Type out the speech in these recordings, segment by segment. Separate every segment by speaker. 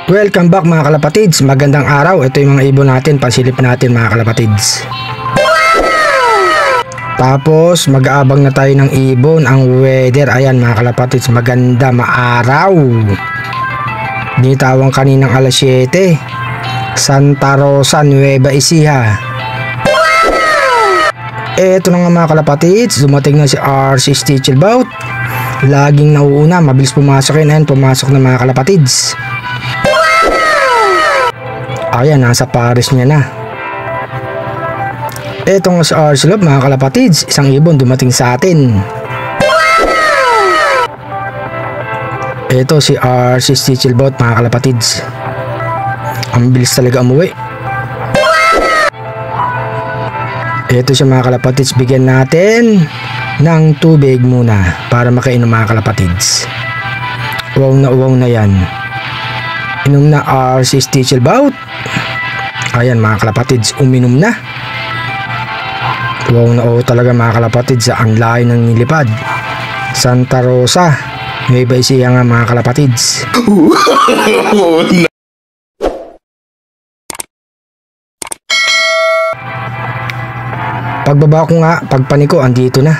Speaker 1: Welcome back mga kalapatids, magandang araw. Ito yung mga ibon natin, pansilip natin mga kalapatids. Tapos mag-aabang na tayo ng ibon. Ang weather, ayan mga kalapatids, maganda, maaraw. Binitawang kaninang alas 7, Santa Rosa, Nueva Ecija. Eto na nga mga kalapatids, dumating na si RC Stichelbout. Laging nauuna, mabilis pumasok yun. Ayan, pumasok na mga kalapatids. Ayan, nasa Paris niya na. Eto nga si RC Love mga kalapatids, isang ibon dumating sa atin. Eto si RC Stichelbout mga kalapatids. Ang bilis talaga umuwi. Eto siya mga kalapatids, bigyan natin ng tubig muna para makainom mga kalapatids. Uwaw na yan. Inom na RC Stichelbout. Ayan mga kalapatids, uminom na. Wow na talaga mga kalapatids, ang layo ng nilipad. Santa Rosa, Nueva Ecija nga mga kalapatids. Pagbaba ko nga, pagpaniko, andito na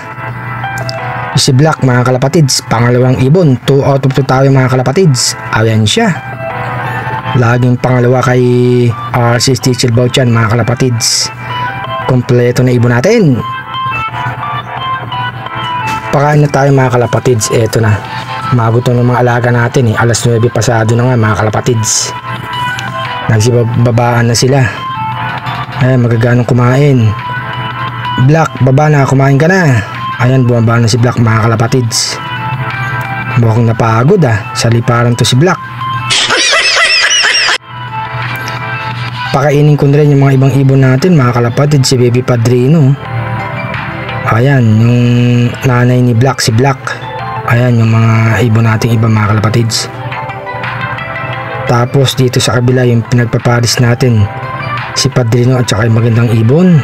Speaker 1: si Black mga kalapatids, pangalawang ibon. 2 out of 2 tayo mga kalapatids. Ayan siya, laging pangalawa kay RC Stichelbout yan mga kalapatids. Kompleto na ibon natin. Pakain na tayo mga kalapatids. Eto na, magutom ng mga alaga natin alas 9 pasado na nga mga kalapatids. Nagsibabaan na sila. Ayan, magaganong kumain. Black, baba na, kumain ka na. Ayan, bumaba na si Black mga kalapatids. Mukhang napagod sa liparan to si Black. Pakainin ko na rin yung mga ibang ibon natin mga kalapatids. Si Baby Padrino. Ayan, yung nanay ni Black, si Black. Ayan yung mga ibon nating iba mga kalapatids. Tapos dito sa kabila yung pinagpaparis natin, si Padrino at saka yung magandang ibon.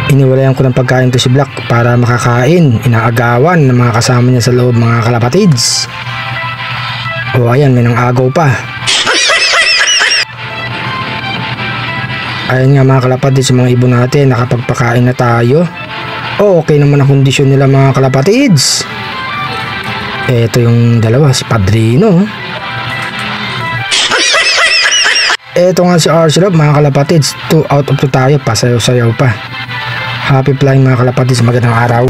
Speaker 1: Iniwalayan ko ng pagkain to si Black para makakain. Inaagawan ng mga kasama niya sa loob mga kalapatids. O ayan, may nang agaw pa. Ayan nga mga kalapatids, mga ibon natin, nakapagpakain na tayo. Okay naman ang kondisyon nila mga kalapatids. Eto yung dalawa, si Padrino. Eto nga si RC Love mga kalapatids, 2 out of 2 tayo, pasayaw-sayaw pa. Happy flying mga kalapatids, magandang araw.